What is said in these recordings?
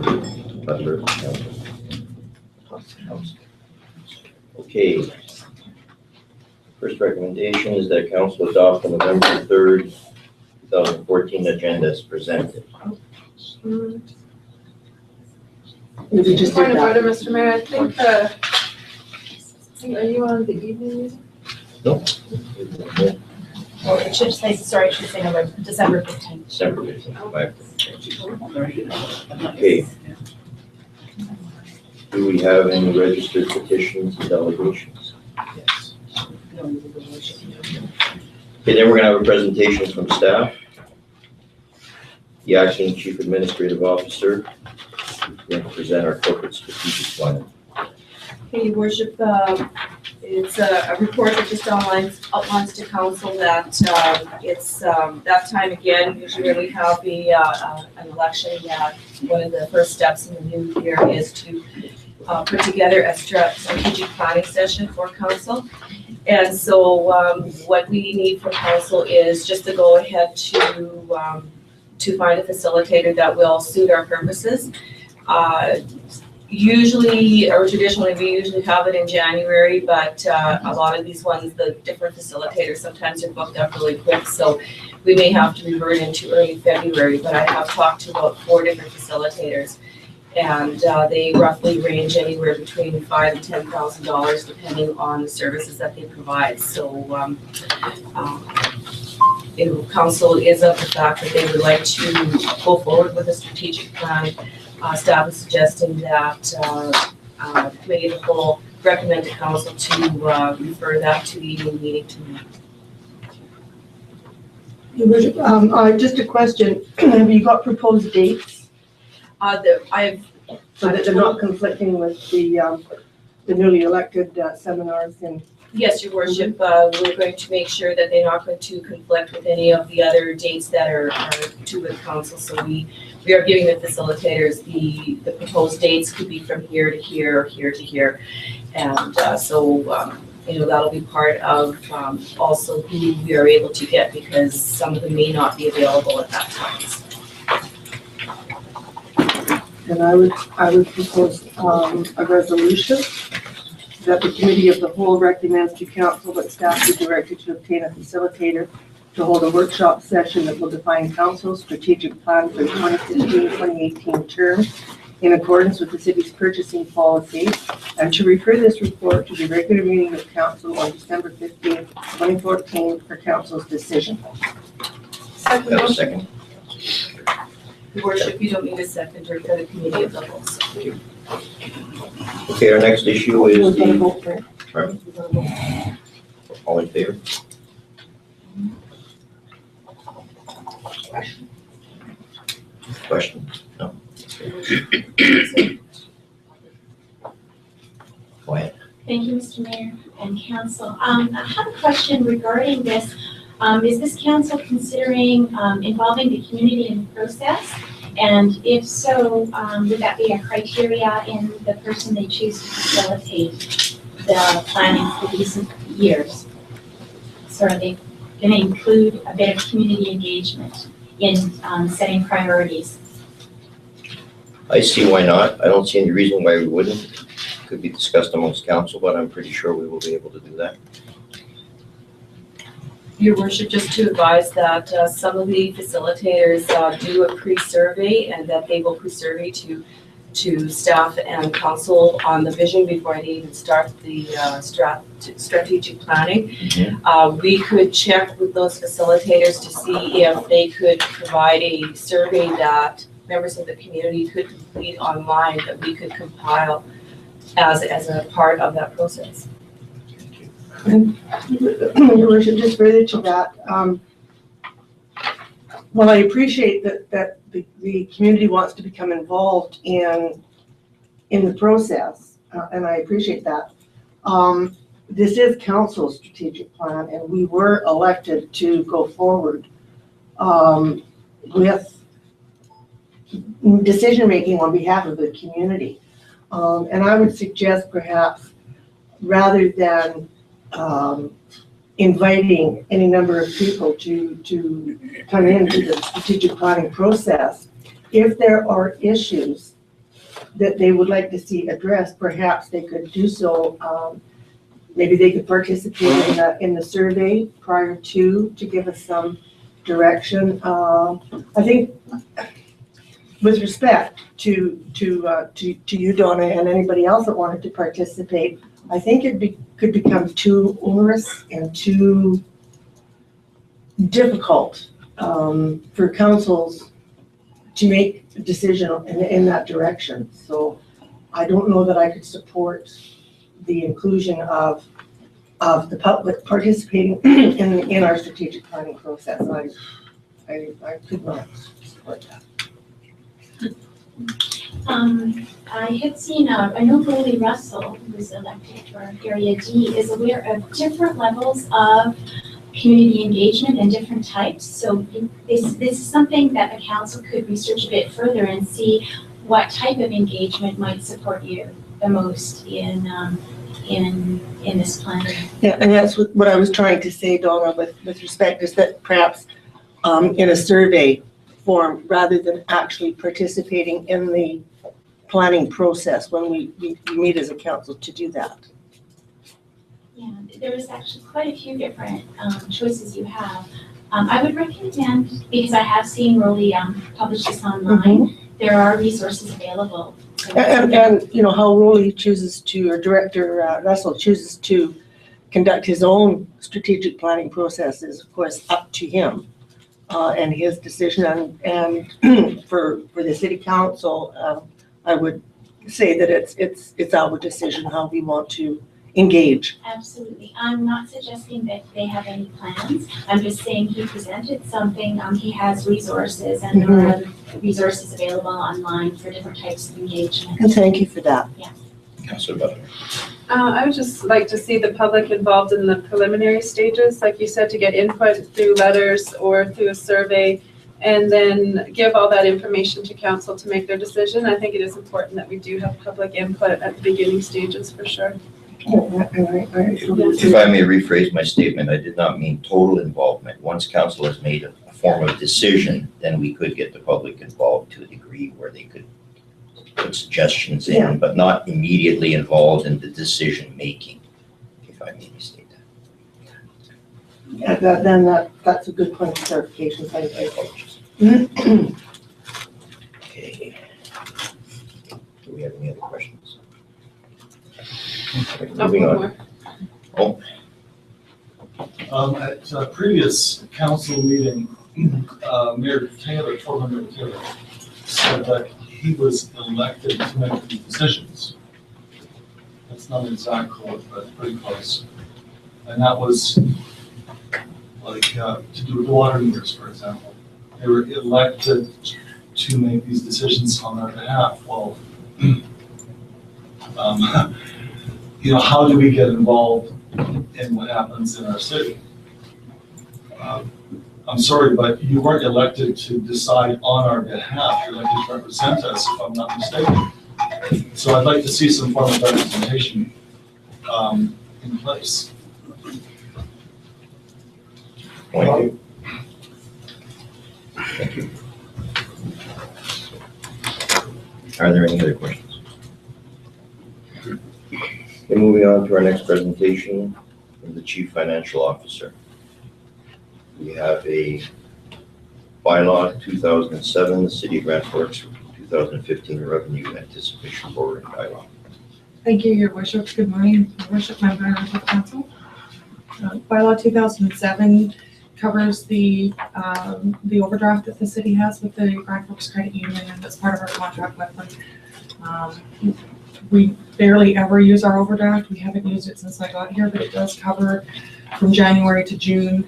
Butler. Okay. First recommendation is that council adopt the November 3rd, 2014 agenda as presented. We just Point did of that. order, Mr. Mayor, I think, are you on the evening meeting? No. Oh, it should say, sorry, it should say December 15th. December 15th. Okay. Do we have any registered petitions and delegations? Yes. Okay, then we're gonna have a presentation from staff. The acting chief administrative officer is going to present our corporate strategic plan. Okay, Your Worship, it's a report that just outlines to council that it's that time again. Usually when we have an election, that one of the first steps in the new year is to put together a strategic planning session for council. And so what we need from council is just to go ahead to find a facilitator that will suit our purposes. Usually, or traditionally, we usually have it in January, but a lot of these ones, the different facilitators, sometimes are booked up really quick, so we may have to revert into early February, but I have talked to about 4 different facilitators, and they roughly range anywhere between $5,000 and $10,000, depending on the services that they provide. So council is of the fact that they would like to go forward with a strategic plan. Staff is suggesting that the committee of the whole recommend to council to refer that to the evening meeting tonight. Your Worship, just a question. Have you got proposed dates so that they're not conflicting with the newly elected seminars and? Yes, Your Worship, we're going to make sure that they're not going to conflict with any of the other dates that are to with council. So we are giving the facilitators the proposed dates could be from here to here or here to here. And so that'll be part of also who we are able to get, because some of them may not be available at that time. And I would propose a resolution that the committee of the whole recommends to council that staff be directed to obtain a facilitator to hold a workshop session that will define council's strategic plan for the 2015-2018 term in accordance with the city's purchasing policy, and to refer this report to the regular meeting of council on December 15th, 2014 for council's decision. Second Have a motion. second? Your Worship, you don't need a seconder for the committee of the whole. So. Okay, our next issue is We're gonna the, vote for it. pardon? All in favor? Question? No? Go ahead. Thank you, Mr. Mayor and Council. I have a question regarding this. Is this council considering involving the community in the process? And if so, would that be a criteria in the person they choose to facilitate the planning for these years? So are they going to include a bit of community engagement in setting priorities? I see why not. I don't see any reason why we wouldn't. Could be discussed amongst council, but I'm pretty sure we will be able to do that. Your Worship, just to advise that some of the facilitators do a pre-survey, and that they will pre-survey to staff and council on the vision before they even start the strategic planning. Mm-hmm. We could check with those facilitators to see if they could provide a survey that members of the community could complete online, that we could compile as a part of that process. Your Worship, just further to that, well, I appreciate that the community wants to become involved in the process, and I appreciate that. This is council's strategic plan, and we were elected to go forward with decision-making on behalf of the community. And I would suggest perhaps, rather than inviting any number of people to come into the strategic planning process, if there are issues that they would like to see addressed, perhaps they could do so. Maybe they could participate in the survey prior to give us some direction. I think with respect to you, Donna, and anybody else that wanted to participate, I think could become too onerous and too difficult for councils to make a decision in that direction. So I don't know that I could support the inclusion of the public participating in our strategic planning process. I could not support that. I had seen, I know Goldie Russell, who was elected for Area D, is aware of different levels of community engagement and different types. So this is something that the council could research a bit further and see what type of engagement might support you the most in this plan. Yeah, and that's what I was trying to say, Donna, with respect, is that perhaps in a survey form, rather than actually participating in the planning process when we meet as a council to do that. Yeah, there is actually quite a few different choices you have. I would recommend, because I have seen Rolly publish this online, there are resources available. And you know, how Rolly chooses to, or Director Russell chooses to conduct his own strategic planning process is, of course, up to him and his decision. And for the city council, I would say that it's our decision how we want to engage. Absolutely. I'm not suggesting that they have any plans. I'm just saying he presented something. He has resources, and there are resources available online for different types of engagement. And thank you for that. Councilor Butler. I would just like to see the public involved in the preliminary stages, like you said, to get input through letters or through a survey, and then give all that information to council to make their decision. I think it is important that we do have public input at the beginning stages for sure. If I may rephrase my statement, I did not mean total involvement. Once council has made a form of decision, then we could get the public involved to a degree where they could put suggestions in, but not immediately involved in the decision making, if I may state that. Yeah, that's a good point of clarification. Thank you. Okay. Do we have any other questions? Moving on. Oh. At a previous council meeting, Mayor Taylor, former Mayor Taylor, said that he was elected to make these decisions. That's not an exact quote, but pretty close. And that was like to do with the water meters, for example. They were elected to make these decisions on our behalf. Well, you know, how do we get involved in what happens in our city? I'm sorry, but you weren't elected to decide on our behalf. You're elected to represent us, if I'm not mistaken. So I'd like to see some form of representation in place. Thank you. Thank you. Are there any other questions? Okay, moving on to our next presentation from the Chief Financial Officer. We have a bylaw 2007, the City of Grand Forks 2015 Revenue Anticipation Board bylaw. Thank you, Your Worship. Good morning, Your Worship, members of council. Bylaw 2007 covers the overdraft that the city has with the Grand Forks Credit Union, and that's part of our contract with them. We barely ever use our overdraft. We haven't used it since I got here, but it does cover from January to June,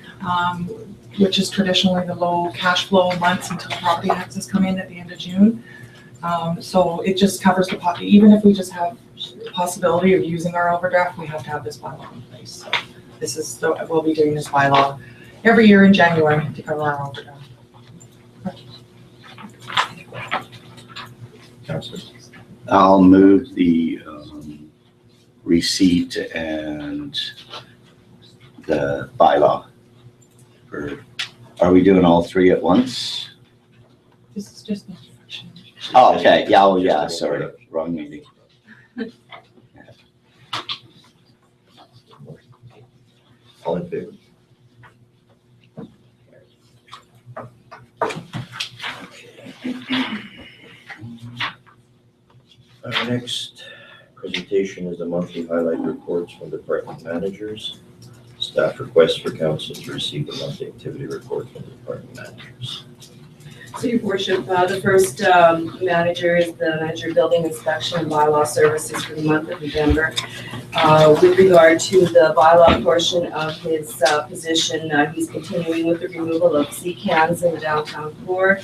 which is traditionally the low cash flow months until property taxes come in at the end of June. So it just covers the pocket. Even if we just have the possibility of using our overdraft, we have to have this bylaw in place. So this is, we'll be doing this bylaw every year in January to cover our overdraft. Councilor. I'll move the receipt and the bylaw. Are we doing all three at once? This is just introduction. Oh, okay, yeah, oh, yeah, sorry, wrong meeting. All in favor? Our next presentation is the monthly highlight reports from department managers. Staff request for council to receive the monthly activity report from the department managers. So your worship, the first manager is the manager of building inspection and bylaw services for the month of November. With regard to the bylaw portion of his position, he's continuing with the removal of sea cans in the downtown core.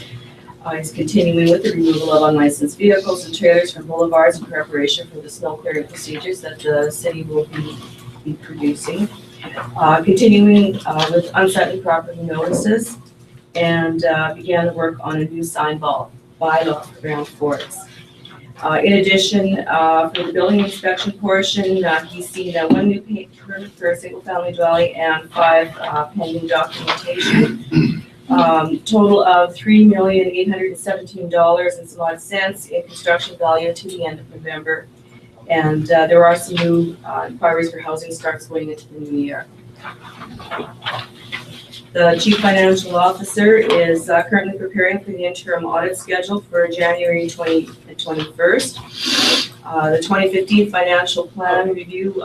He's continuing with the removal of unlicensed vehicles and trailers from boulevards in preparation for the snow clearing procedures that the city will be producing. Continuing with unsightly property notices, and began the work on a new sign bylaw around forts. In addition, for the building inspection portion, he's seen one new paint permit for a single-family dwelling and 5 pending documentation. Total of $3,817 and some odd cents in construction value to the end of November. And there are some new inquiries for housing starts going into the new year. The Chief Financial Officer is currently preparing for the interim audit schedule for January 21st. The 2015 financial plan review,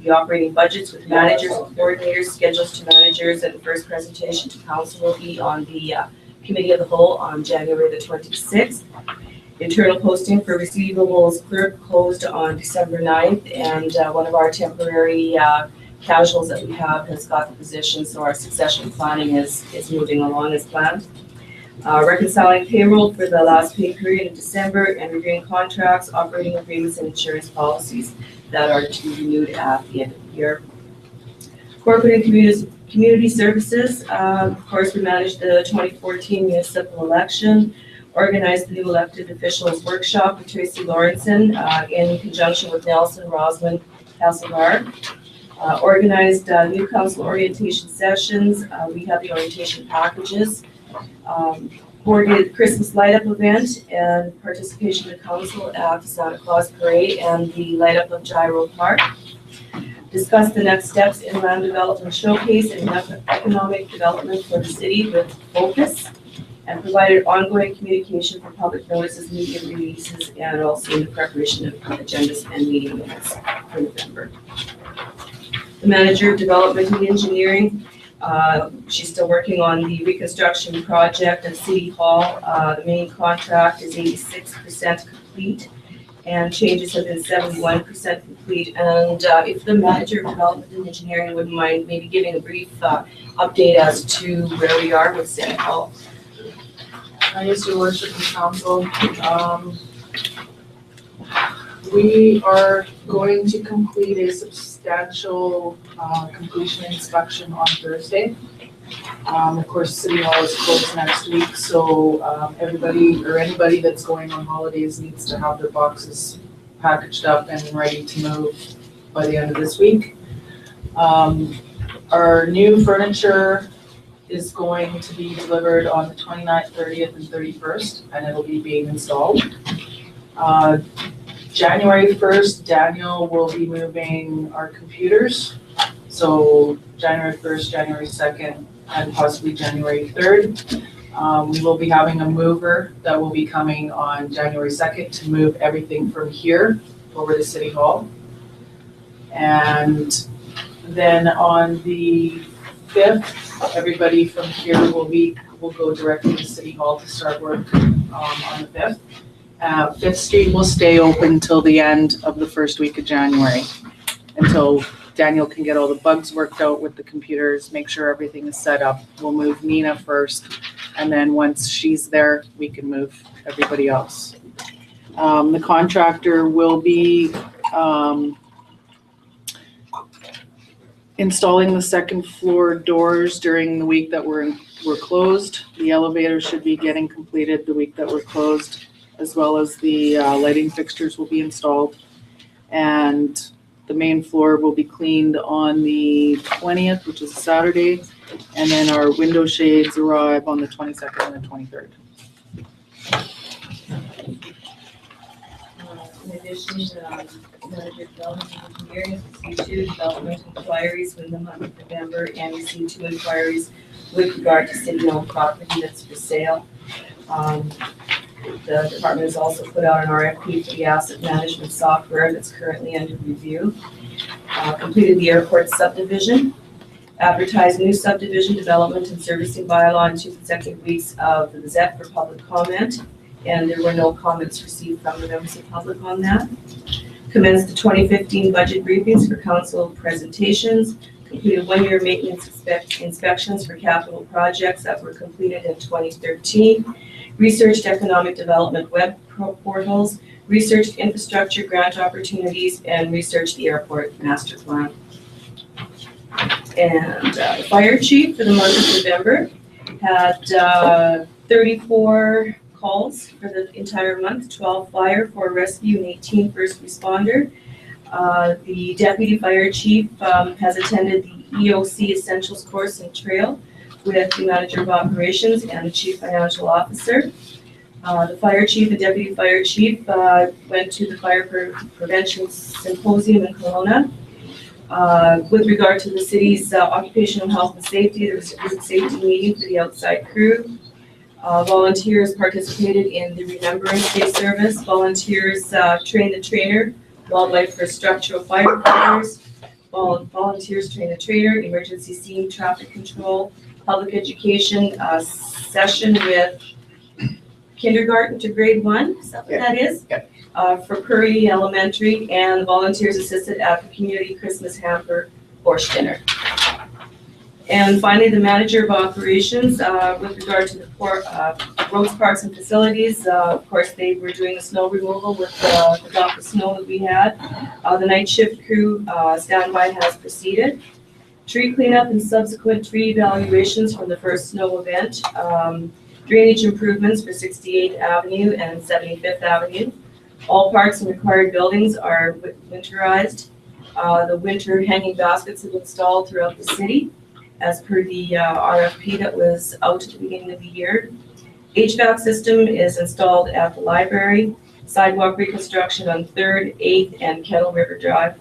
the operating budgets with managers and coordinators, schedules to managers, and the first presentation to council will be on the Committee of the Whole on January the 26th. Internal posting for receivables clerk closed on December 9th, and one of our temporary casuals that we have has got the position, so our succession planning is moving along as planned. Reconciling payroll for the last pay period in December and reviewing contracts, operating agreements, and insurance policies that are to be renewed at the end of the year. Corporate and community services, of course, we managed the 2014 municipal election, organized the new elected officials workshop with Tracy Lawrenson in conjunction with Nelson Rosman Castlegar. Organized new council orientation sessions. We have the orientation packages. Coordinated Christmas light up event and participation of the council at the Santa Claus Parade and the light up of Gyro Park. Discussed the next steps in land development showcase and economic development for the city with focus, and provided ongoing communication for public notices, media releases, and also in the preparation of agendas and meeting minutes for November. The manager of development and engineering, she's still working on the reconstruction project at City Hall. The main contract is 86% complete, and changes have been 71% complete. And if the manager of development and engineering wouldn't mind maybe giving a brief update as to where we are with City Hall. Yes, Your Worship and Council. We are going to complete a substantial completion inspection on Thursday. Of course, City Hall is closed next week, so everybody or anybody that's going on holidays needs to have their boxes packaged up and ready to move by the end of this week. Our new furniture is going to be delivered on the 29th, 30th, and 31st, and it'll be being installed. January 1st, Daniel will be moving our computers. So January 1st, January 2nd, and possibly January 3rd. We will be having a mover that will be coming on January 2nd to move everything from here over to City Hall. And then on the 5th, everybody from here will go directly to City Hall to start work on the 5th. 5th Street will stay open till the end of the first week of January, until Daniel can get all the bugs worked out with the computers, make sure everything is set up. We'll move Nina first, and then once she's there, we can move everybody else. The contractor will be installing the second floor doors during the week that we're closed. The elevator should be getting completed the week that we're closed, as well as the lighting fixtures will be installed. And the main floor will be cleaned on the 20th, which is a Saturday. And then our window shades arrive on the 22nd and the 23rd. addition, manager development engineering, received 2 development inquiries within the month of November and received 2 inquiries with regard to city-owned property that's for sale. The department has also put out an RFP for the asset management software that's currently under review. Completed the airport subdivision, advertised new subdivision development and servicing bylaw in 2 consecutive weeks of the Gazette for public comment, and there were no comments received from the members of public on that. Commenced the 2015 budget briefings for council presentations, completed 1-year maintenance inspections for capital projects that were completed in 2013, researched economic development web portals, researched infrastructure grant opportunities, and researched the airport master plan. And the fire chief for the month of November had 34 calls for the entire month, 12 fire, 4 rescue, and 18 first responder. The deputy fire chief has attended the EOC Essentials course and trail with the manager of operations and the chief financial officer. The fire chief and deputy fire chief went to the fire prevention symposium in Kelowna. With regard to the city's occupational health and safety, there was a group safety meeting for the outside crew. Volunteers participated in the Remembrance Day service. Volunteers trained the trainer, wildlife for structural firefighters. Volunteers trained the trainer, emergency scene traffic control, public education session with kindergarten to grade 1, is that what that is? For Purdy Elementary, and volunteers assisted at the community Christmas hamper borscht dinner. And finally, the manager of operations, with regard to the roads, parks, and facilities, of course, they were doing the snow removal with the block of snow that we had. The night shift crew standby has proceeded. Tree cleanup and subsequent tree evaluations from the first snow event. Drainage improvements for 68th Avenue and 75th Avenue. All parks and required buildings are winterized. The winter hanging baskets have been installed throughout the city as per the RFP that was out at the beginning of the year. HVAC system is installed at the library. Sidewalk reconstruction on 3rd, 8th, and Kettle River Drive.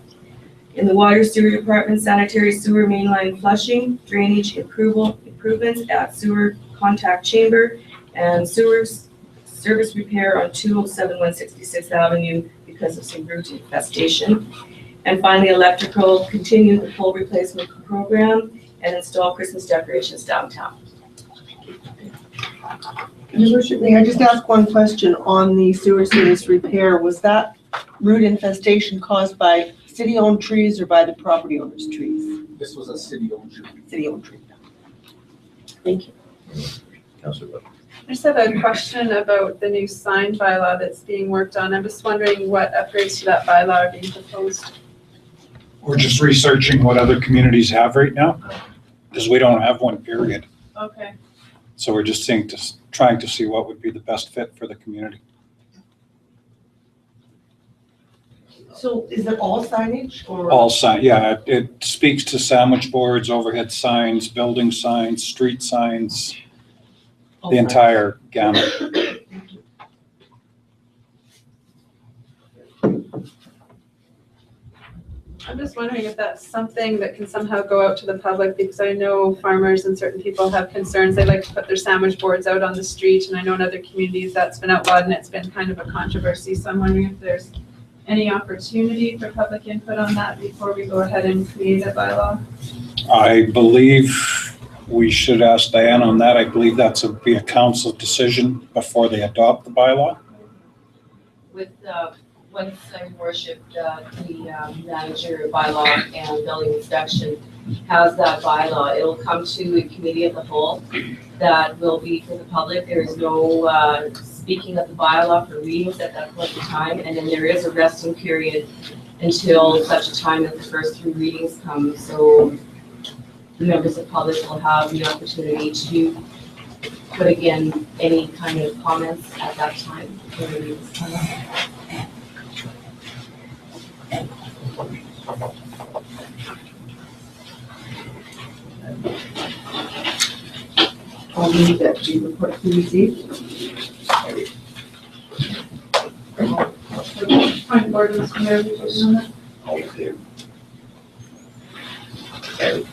In the water sewer department, sanitary sewer mainline flushing, drainage improvements at sewer contact chamber, and sewers service repair on 207 166th Avenue because of some root infestation. And finally, electrical, continue the pole replacement program and install Christmas decorations downtown. Your Worship, may I just ask one question on the sewer service repair? Was that root infestation caused by city-owned trees or by the property owner's trees? This was a city-owned tree. City-owned tree. Thank you. Councilor Wood. I just have a question about the new sign bylaw that's being worked on. I'm just wondering what upgrades to that bylaw are being proposed. We're just researching what other communities have right now, because we don't have one, period. Okay. So we're just trying to see what would be the best fit for the community. So is it all signage or? All sign, yeah, it speaks to sandwich boards, overhead signs, building signs, street signs, the entire gamut. I'm just wondering if that's something that can somehow go out to the public, because I know farmers and certain people have concerns. They like to put their sandwich boards out on the street, and I know in other communities that's been outlawed and it's been kind of a controversy. So I'm wondering if there's any opportunity for public input on that before we go ahead and create a bylaw. I believe we should ask Diane on that. I believe that's be a council decision before they adopt the bylaw. With once I worshipped the manager bylaw and building inspection has that bylaw, it'll come to a committee of the whole that will be for the public. There is no speaking of the bylaw for readings at that point in time, and then there is a resting period until such a time that the first 3 readings come. So the members of the public will have the opportunity to put again any kind of comments at that time. I'll leave that to the report to receive. Point of order, Mr. Mayor, we voted on that. All in favor? Carried.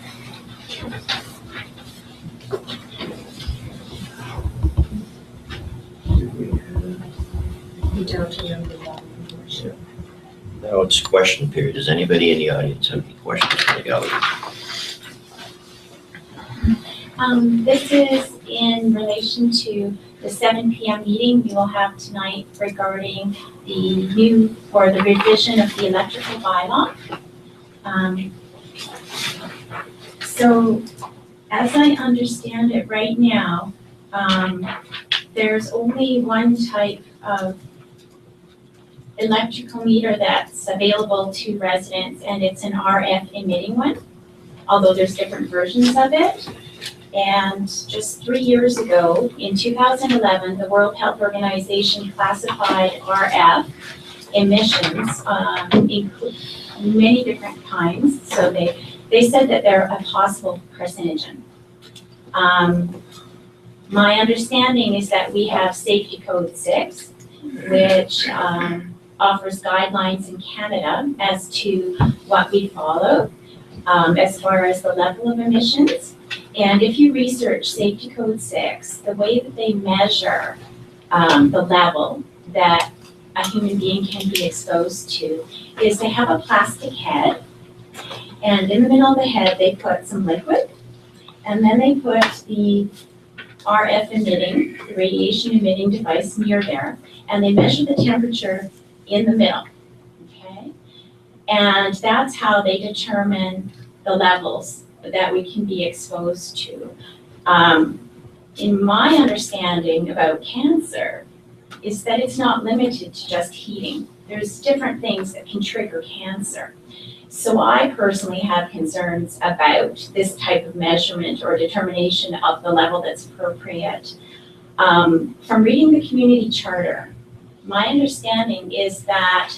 You don't remember that, Your Worship. Now it's question period. Does anybody in the audience have any questions for the gallery? This is in relation to the 7 PM meeting we will have tonight regarding the new, or the revision of the electrical bylaw. So as I understand it right now, there's only one type of electrical meter that's available to residents, and it's an RF emitting one, although there's different versions of it. And just 3 years ago, in 2011, the World Health Organization classified RF emissions, include many different kinds. So they said that they're a possible carcinogen. My understanding is that we have Safety Code 6, which offers guidelines in Canada as to what we follow as far as the level of emissions. And if you research Safety Code 6, the way that they measure the level that a human being can be exposed to is they have a plastic head, and in the middle of the head they put some liquid, and then they put the RF emitting, the radiation emitting device near there, and they measure the temperature in the middle, okay? And that's how they determine the levels that we can be exposed to. In my understanding about cancer is that it's not limited to just heating. There's different things that can trigger cancer. So I personally have concerns about this type of measurement or determination of the level that's appropriate. From reading the community charter, my understanding is that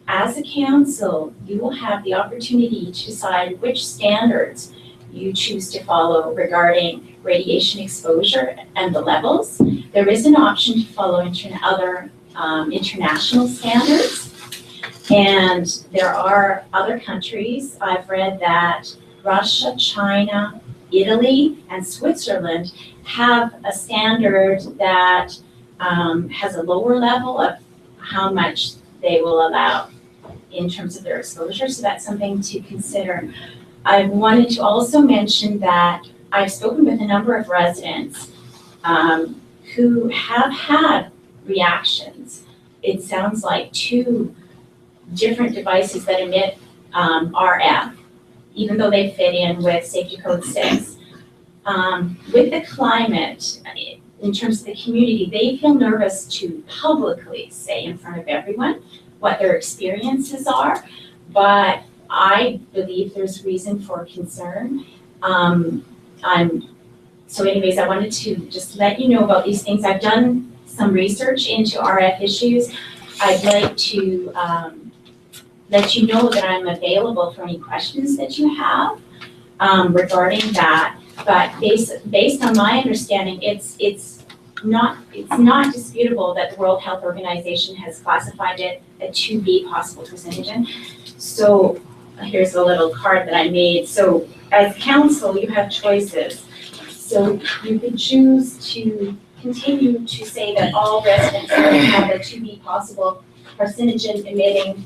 as a council, you will have the opportunity to decide which standards you choose to follow regarding radiation exposure and the levels. There is an option to follow other international standards. And there are other countries, I've read that Russia, China, Italy, and Switzerland have a standard that has a lower level of how much they will allow in terms of their exposure. So that's something to consider. I wanted to also mention that I've spoken with a number of residents who have had reactions. It sounds like 2 different devices that emit RF, even though they fit in with Safety Code 6. With the climate, in terms of the community, they feel nervous to publicly say in front of everyone what their experiences are, but I believe there's reason for concern. So anyways, I wanted to just let you know about these things. I've done some research into RF issues. I'd like to let you know that I'm available for any questions that you have regarding that. But based on my understanding, it's not disputable that the World Health Organization has classified it a 2B possible carcinogen. So here's a little card that I made. So as council, you have choices. So you could choose to continue to say that all residents have a 2B possible carcinogen emitting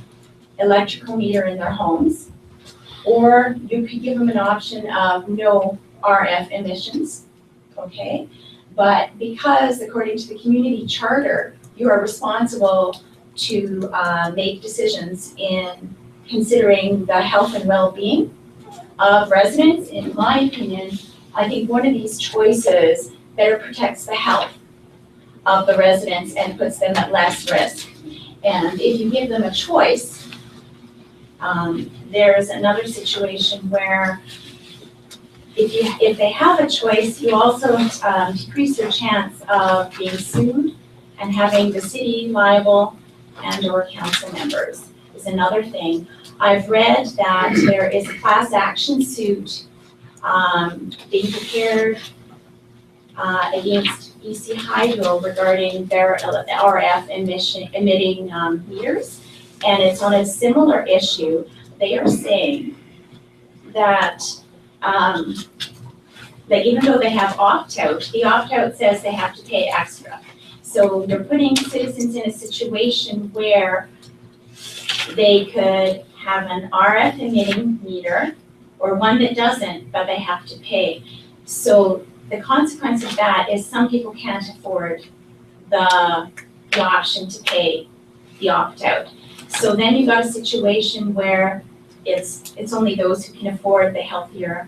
electrical meter in their homes, or you could give them an option of no RF emissions, okay? But because according to the community charter, you are responsible to make decisions in considering the health and well-being of residents, in my opinion, I think one of these choices better protects the health of the residents and puts them at less risk. And if you give them a choice, there's another situation where if they have a choice, you also decrease their chance of being sued and having the city liable and or council members is another thing. I've read that there is a class action suit being prepared against BC Hydro regarding their RF emitting meters. and it's on a similar issue. They are saying that, that even though they have opt-out, the opt-out says they have to pay extra. So they're putting citizens in a situation where they could have an RF emitting meter or one that doesn't, but they have to pay. So the consequence of that is some people can't afford the option to pay the opt-out. So then you've got a situation where it's only those who can afford the healthier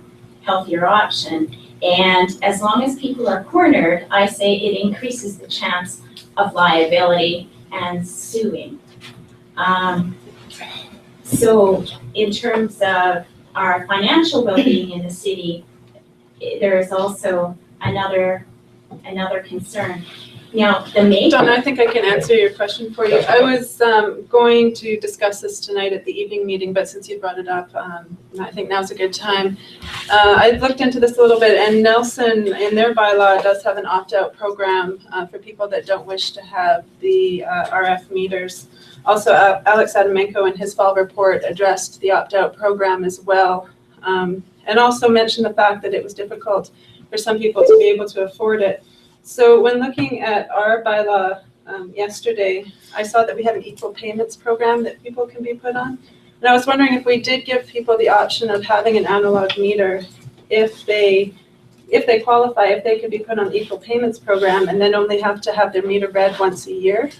option. And as long as people are cornered, I say it increases the chance of liability and suing. So in terms of our financial well-being in the city, there is also another concern. Now, the maker. Donna, I think I can answer your question for you. I was going to discuss this tonight at the evening meeting, but since you brought it up, I think now's a good time. I looked into this a little bit, and Nelson, in their bylaw, does have an opt-out program for people that don't wish to have the RF meters. Also, Alex Adamenko in his fall report addressed the opt-out program as well, and also mentioned the fact that it was difficult for some people to be able to afford it. So when looking at our bylaw yesterday, I saw that we have an equal payments program that people can be put on. And I was wondering if we did give people the option of having an analog meter, if they qualify, if they could be put on the equal payments program and then only have to have their meter read once a year,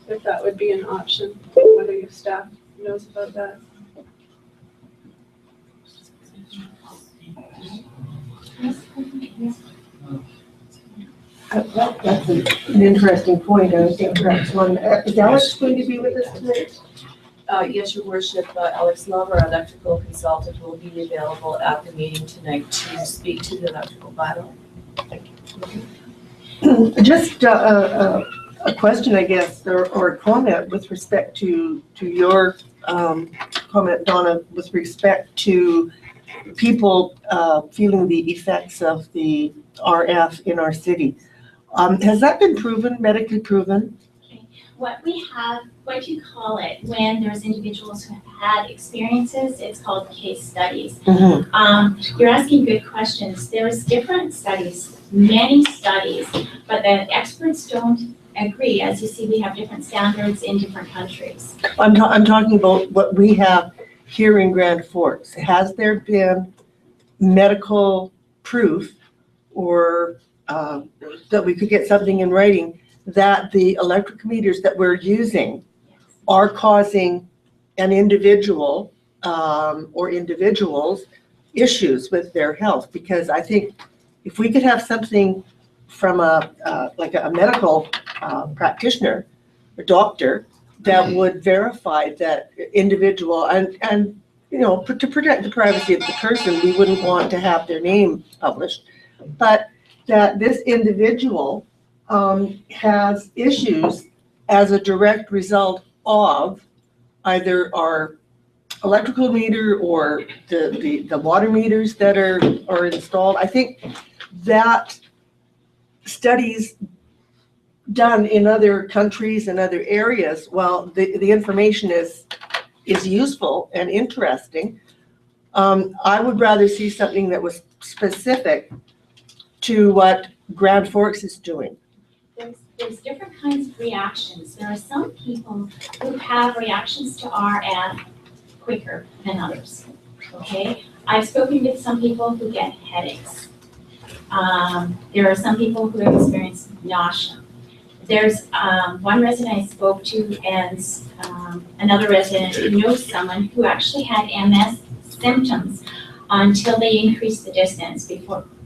if that would be an option, whether your staff knows about that. That's an interesting point. I think perhaps one, is Alex going to be with us tonight? Yes, Your Worship, Alex Love, our electrical consultant, will be available at the meeting tonight to speak to the electrical bylaw. Just a question, I guess, or a comment with respect to your comment, Donna, with respect to people feeling the effects of the RF in our city. Has that been proven, medically proven? Okay. What we have, what you call it, when there's individuals who have had experiences, it's called case studies. Mm-hmm. You're asking good questions. There's different studies, many studies, but the experts don't agree. As you see, we have different standards in different countries. I'm talking about what we have here in Grand Forks. Has there been medical proof or that we could get something in writing that the electric meters that we're using are causing an individual or individuals issues with their health? Because I think if we could have something from like a medical practitioner, a doctor, that would verify that individual and you know, to protect the privacy of the person, we wouldn't want to have their name published, but that this individual has issues as a direct result of either our electrical meter or the water meters that are installed. I think that studies done in other countries and other areas, while the information is useful and interesting, I would rather see something that was specific to what Grand Forks is doing. There's different kinds of reactions. There are some people who have reactions to RF quicker than others, okay? I've spoken with some people who get headaches. There are some people who have experienced nausea. There's one resident I spoke to and another resident who knows someone who actually had MS symptoms until they increased the distance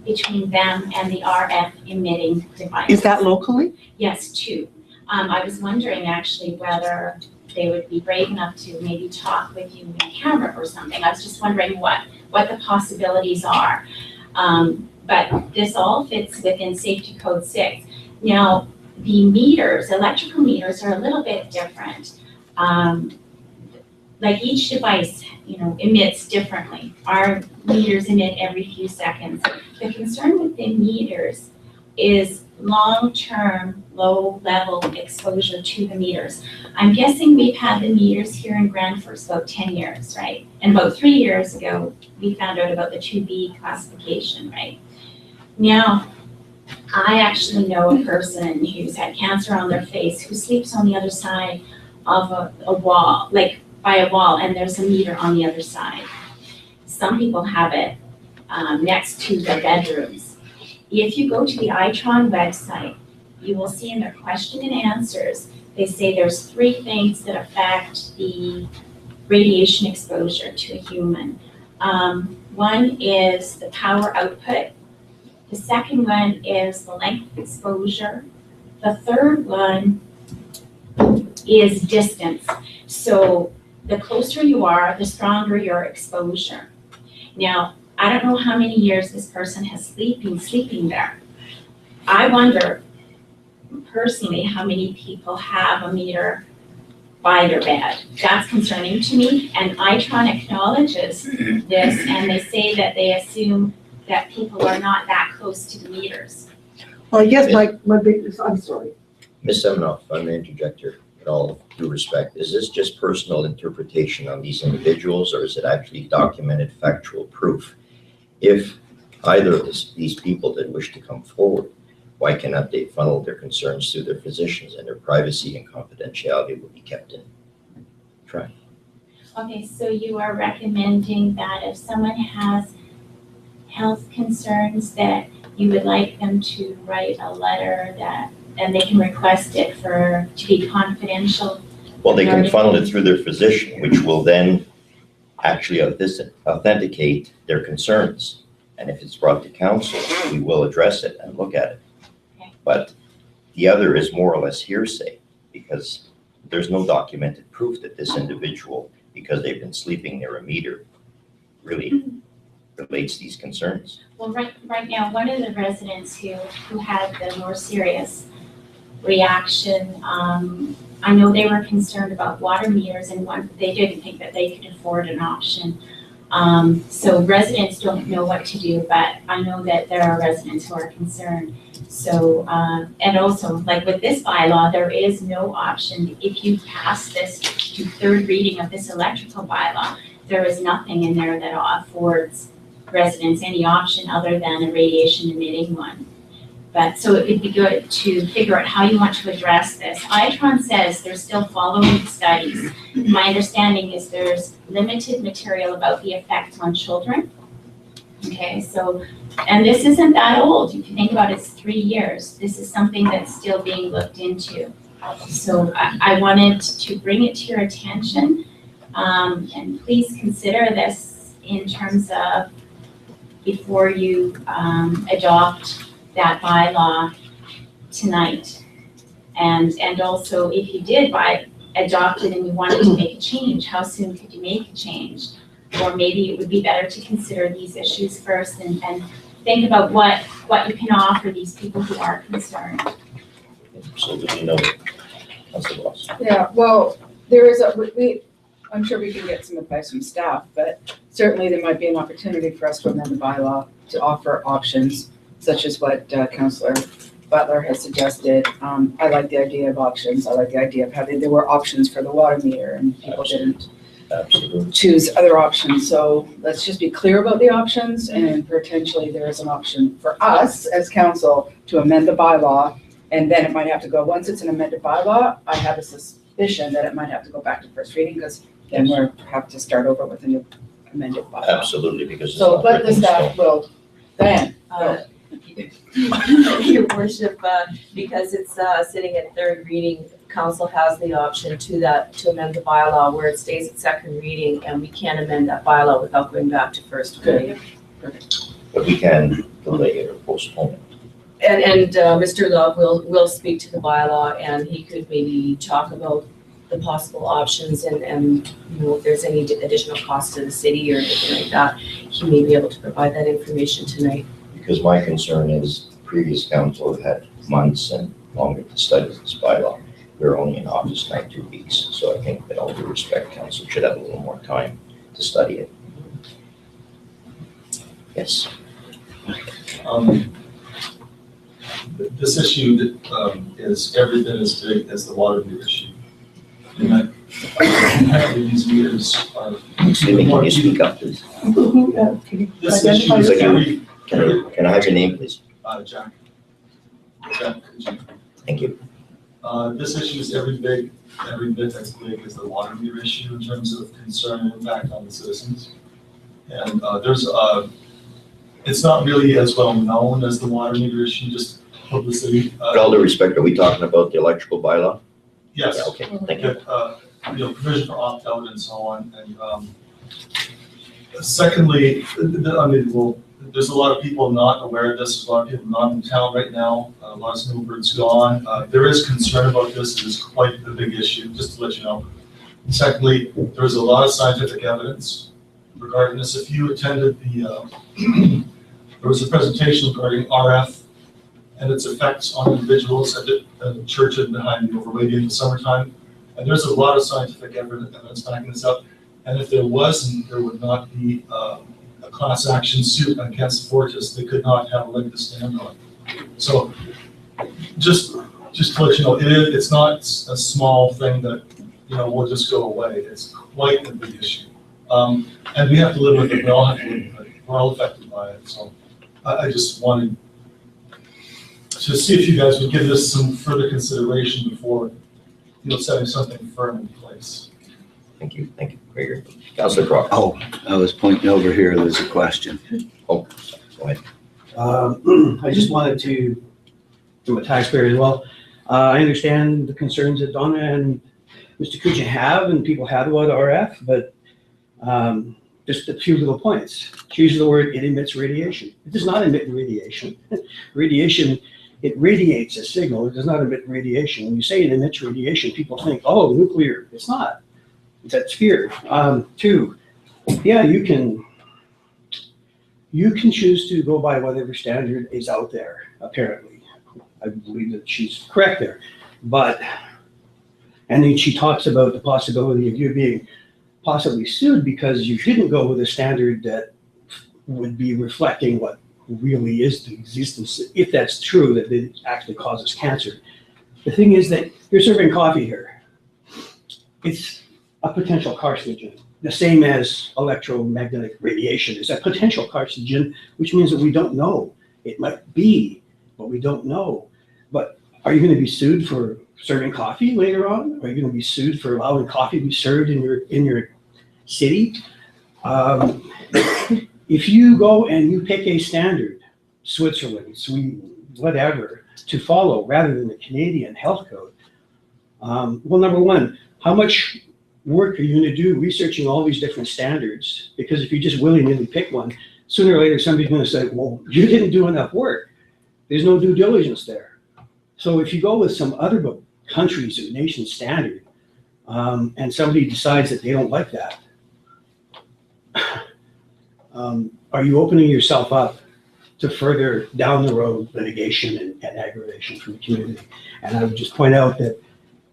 between them and the RF emitting device. Is that locally? Yes, two. I was wondering actually whether they would be brave enough to maybe talk with you in camera or something. I was just wondering what the possibilities are. But this all fits within Safety Code 6. Now, the meters, electrical meters, are a little bit different. Like each device, you know, emits differently. Our meters emit every few seconds. The concern with the meters is long-term, low-level exposure to the meters. I'm guessing we've had the meters here in Grand for about 10 years, right? And about 3 years ago, we found out about the 2B classification, right? Now, I actually know a person who's had cancer on their face who sleeps on the other side of a wall, like by a wall, and there's a meter on the other side. Some people have it next to their bedrooms. If you go to the ITRON website, you will see in their question and answers, they say there's 3 things that affect the radiation exposure to a human. One is the power output. The second one is the length of exposure. The third one is distance. So the closer you are, the stronger your exposure. Now, I don't know how many years this person has sleeping there. I wonder personally how many people have a meter by their bed. That's concerning to me, and ITRON acknowledges this, and they say that they assume that people are not that close to the meters. Well, I guess my big, I'm sorry. Ms. Seminoff, if I may interject here, with all due respect, is this just personal interpretation on these individuals, or is it actually documented factual proof? If either of these people that wish to come forward, why cannot they funnel their concerns through their physicians, and their privacy and confidentiality will be kept in track? Okay, so you are recommending that if someone has health concerns, that you would like them to write a letter that, and they can request it to be confidential? Well, they can funnel it through their physician, which will then actually authenticate their concerns. And if it's brought to council, we will address it and look at it. Okay. But the other is more or less hearsay, because there's no documented proof that this individual, because they've been sleeping near a meter, really relates these concerns. Well, right now, one of the residents who had the more serious reaction, I know they were concerned about water meters, and they didn't think that they could afford an option. So residents don't know what to do, but I know that there are residents who are concerned. So, and also, like with this bylaw, there is no option. If you pass this to 3rd reading of this electrical bylaw, there is nothing in there that affords residents any option other than a radiation emitting one. But so it would be good to figure out how you want to address this. ITRON says they're still following studies. My understanding is there's limited material about the effects on children. Okay, so, and this isn't that old. If you think about it, it's 3 years. This is something that's still being looked into. So I wanted to bring it to your attention, and please consider this in terms of before you adopt that bylaw tonight. And also, if you did adopt it and you wanted to make a change, how soon could you make a change? Or maybe it would be better to consider these issues first and think about what you can offer these people who are concerned. Absolutely noted. Councilor Ross. Yeah, well, there is I'm sure we can get some advice from staff, but certainly there might be an opportunity for us to amend the bylaw to offer options, such as what Councillor Butler has suggested. I like the idea of options. I like the idea of having, there were options for the water meter and people didn't choose other options. So let's just be clear about the options, and potentially there is an option for us as council to amend the bylaw, and then it might have to go, once it's an amended bylaw, I have a suspicion that it might have to go back to 1st reading, because then we'll have to start over with a new amended bylaw. Absolutely, because it's So, not but the written in staff stone. will, then, Your worship, because it's sitting at 3rd reading, council has the option to amend the bylaw where it stays at 2nd reading, and we can amend that bylaw without going back to 1st reading. But we can delay it or postpone it. And Mr. Love will speak to the bylaw, and he could maybe talk about the possible options and you know, if there's any additional cost to the city or anything like that, he may be able to provide that information tonight. Because my concern is the previous council had months and longer to study this bylaw. We're only in office 2 weeks, so I think that all due respect, council should have a little more time to study it. Yes. this issue is every bit as big as the water meter issue. And that apparently these meters are. Excuse me, can you speak up, please? Can you This identify issue is yourself? Can I have your name, please? Jack. Jack, could you? Thank you. This issue is every bit as big as the water meter issue in terms of concern and impact on the citizens. And it's not really as well known as the water meter issue, just publicity. With all due respect, are we talking about the electrical bylaw? Yes. Yeah, okay, thank you. Provision for opt-out and so on. And secondly, there's a lot of people not aware of this. There's a lot of people not in town right now. A lot of snowbirds gone. There is concern about this. It is quite a big issue, just to let you know. Secondly, there is a lot of scientific evidence regarding this. If you attended there was a presentation regarding RF and its effects on individuals at the church and behind the overlady in the summertime. And there's a lot of scientific evidence backing this up. And if there wasn't, there would not be a class action suit against Fortis. They could not have a leg to stand on. So just to let you know, it's not a small thing that, will just go away. It's quite a big issue. And we have to live with it. We all have to live with it. We're all affected by it. So I just wanted to see if you guys would give this some further consideration before, setting something firm in place. Thank you, Gregor. Councilor Crocker. Oh, I was pointing over here, there's a question. Oh, go ahead. I just wanted to, from a taxpayer as well, I understand the concerns that Donna and Mr. Kucha have and people have about RF, but just a few little points. She uses the word, it emits radiation. It does not emit radiation. Radiation, it radiates a signal. It does not emit radiation. When you say it emits radiation, people think, oh, nuclear. It's not. That's fear. Two, yeah, you can choose to go by whatever standard is out there, apparently. I believe that she's correct there. But, and then she talks about the possibility of you being possibly sued because you didn't go with a standard that would be reflecting what really is the existence, if that's true, that it actually causes cancer. The thing is that you're serving coffee here. It's a potential carcinogen, the same as electromagnetic radiation is a potential carcinogen, which means that we don't know. It might be, but we don't know. But are you going to be sued for serving coffee later on? Are you going to be sued for allowing coffee to be served in your city? If you go and you pick a standard, Switzerland, Sweden, whatever, to follow rather than the Canadian health code, well, number one, how much work are you going to do researching all these different standards? Because if you just willy-nilly pick one, sooner or later somebody's going to say, well, you didn't do enough work. There's no due diligence there. So if you go with some other country's or nation's standard, and somebody decides that they don't like that, are you opening yourself up to further down the road litigation and aggravation from the community? And I would just point out that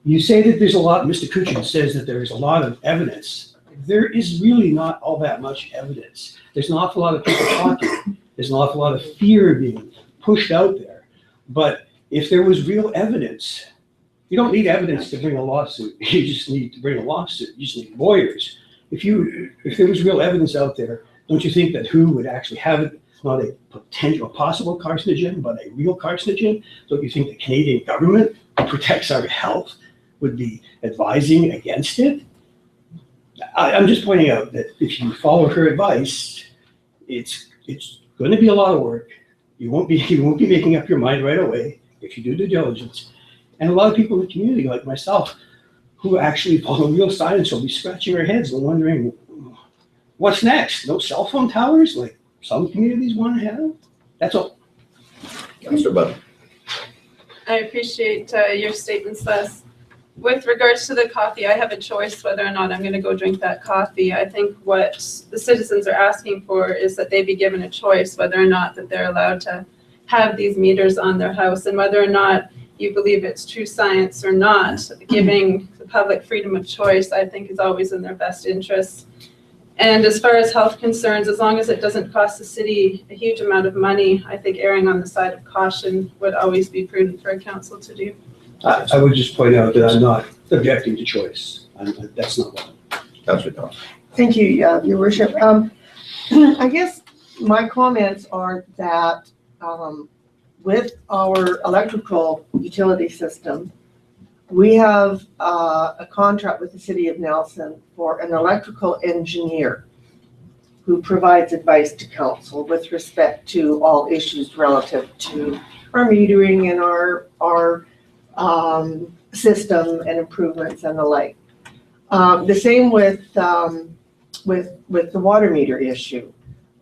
you say that there's a lot, Mr. Kuchin says that there's a lot of evidence. There is really not all that much evidence. There's an awful lot of people talking. There's an awful lot of fear being pushed out there. But if there was real evidence, you don't need evidence to bring a lawsuit. You just need to bring a lawsuit. You just need lawyers. If there was real evidence out there, don't you think that WHO would actually have it, not a potential possible carcinogen, but a real carcinogen? Don't you think the Canadian government, who protects our health, would be advising against it? I'm just pointing out that if you follow her advice, it's going to be a lot of work. You won't be making up your mind right away if you do due diligence. And a lot of people in the community, like myself, who actually follow real science will be scratching their heads and wondering, what's next? No cell phone towers like some communities want to have? That's all. Councilor Butler. I appreciate your statements, Les. With regards to the coffee, I have a choice whether or not I'm going to go drink that coffee. I think what the citizens are asking for is that they be given a choice whether or not that they're allowed to have these meters on their house, and whether or not you believe it's true science or not. Giving the public freedom of choice, I think, is always in their best interest. And as far as health concerns, as long as it doesn't cost the city a huge amount of money, I think erring on the side of caution would always be prudent for a council to do. I would just point out that I'm not objecting to choice. That's not what. Councillor Thompson. Thank you, Your Worship. I guess my comments are that with our electrical utility system, we have a contract with the City of Nelson for an electrical engineer who provides advice to council with respect to all issues relative to our metering and our system and improvements and the like. The same with the water meter issue.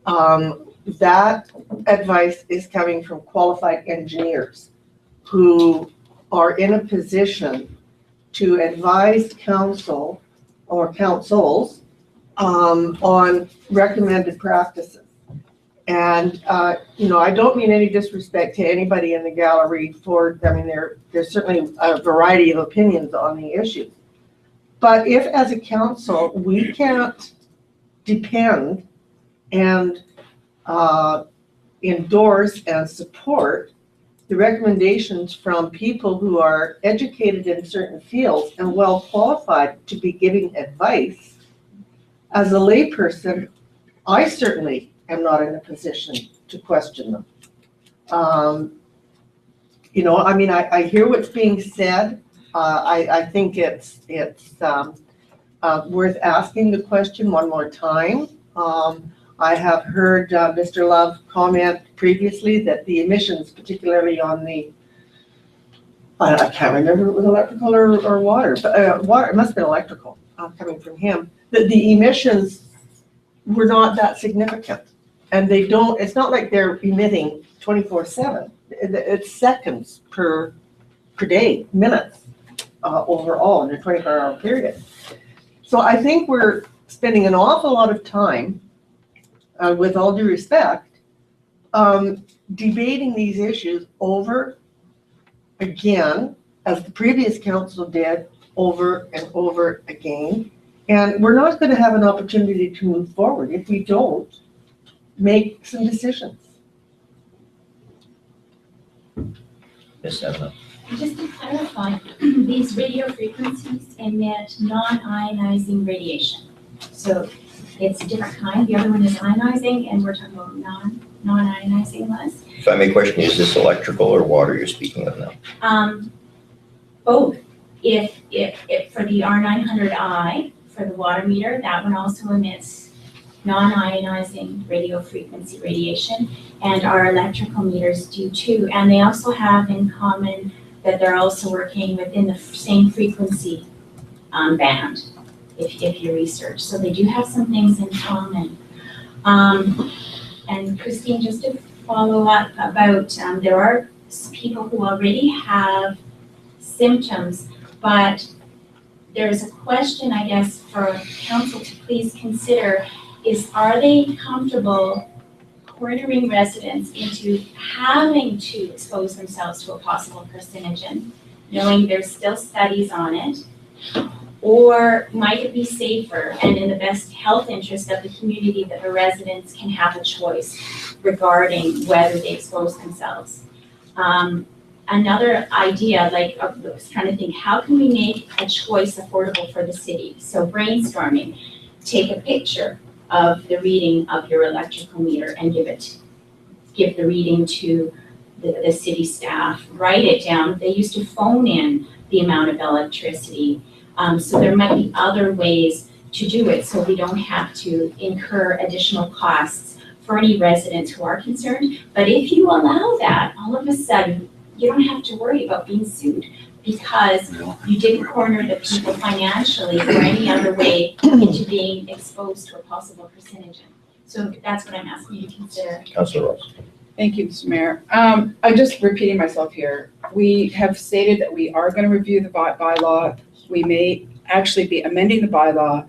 That advice is coming from qualified engineers who are in a position to advise council or councils on recommended practices. And, I don't mean any disrespect to anybody in the gallery there's certainly a variety of opinions on the issues. But if as a council, we can't depend and endorse and support the recommendations from people who are educated in certain fields and well qualified to be giving advice, as a layperson, I certainly am not in a position to question them. I hear what's being said. I think it's worth asking the question one more time. I have heard Mr. Love comment previously that the emissions, particularly on I can't remember if it was electrical or water, but water, it must have been electrical coming from him, that the emissions were not that significant. And it's not like they're emitting 24/7. It's seconds per day, minutes overall in a 24-hour period. So I think we're spending an awful lot of time, with all due respect, debating these issues over again, as the previous council did over and over again. And we're not going to have an opportunity to move forward if we don't make some decisions. Ms. Neville. Just to clarify, these radio frequencies emit non-ionizing radiation. So it's a different kind. The other one is ionizing, and we're talking about non-ionizing ones. If I may question, is this electrical or water you're speaking of now? Both. If for the R900I, for the water meter, that one also emits non-ionizing radio frequency radiation, and our electrical meters do too. And they also have in common that they're also working within the same frequency band, if you research. So they do have some things in common. And Christine, just to follow up about, there are people who already have symptoms, but there's a question, I guess, for council to please consider is, are they comfortable cornering residents into having to expose themselves to a possible carcinogen, knowing there's still studies on it? Or might it be safer and in the best health interest of the community that the residents can have a choice regarding whether they expose themselves? Another idea, I was trying to think, how can we make a choice affordable for the city? So brainstorming, take a picture of the reading of your electrical meter and give the reading to the city staff, write it down. They used to phone in the amount of electricity. So there might be other ways to do it so we don't have to incur additional costs for any residents who are concerned. But if you allow that, all of a sudden, you don't have to worry about being sued because you didn't corner the people financially or any other way into being exposed to a possible carcinogen. So that's what I'm asking you to consider. Councillor Ross. Thank you, Mr. Mayor. I'm just repeating myself here. We have stated that we are going to review the bylaw. We may actually be amending the bylaw.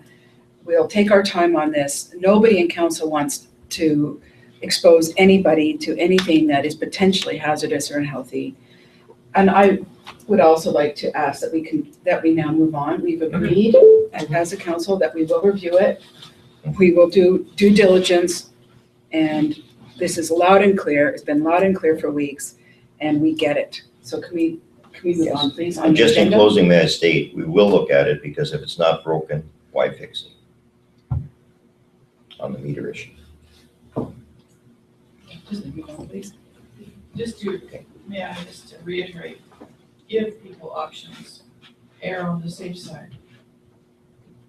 We'll take our time on this. Nobody in council wants to expose anybody to anything that is potentially hazardous or unhealthy. And I would also like to ask that we now move on. We've agreed as a council that we will review it. We will do due diligence, and this is loud and clear. It's been loud and clear for weeks, and we get it. So can we move on, please? on And the just in agenda? closing, may I state, we will look at it because if it's not broken, why fix it? On the meter issue. Just move on, please. Just to, may I just reiterate, give people options, err on the safe side.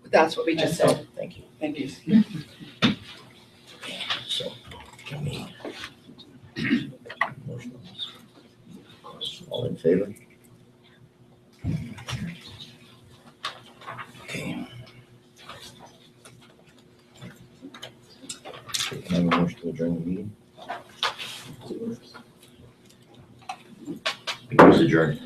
That's what we just said. Thank you. Thank you. So, can we? Motion on this? All in favor? Okay. Can I have a motion to adjourn the meeting? It was adjourned.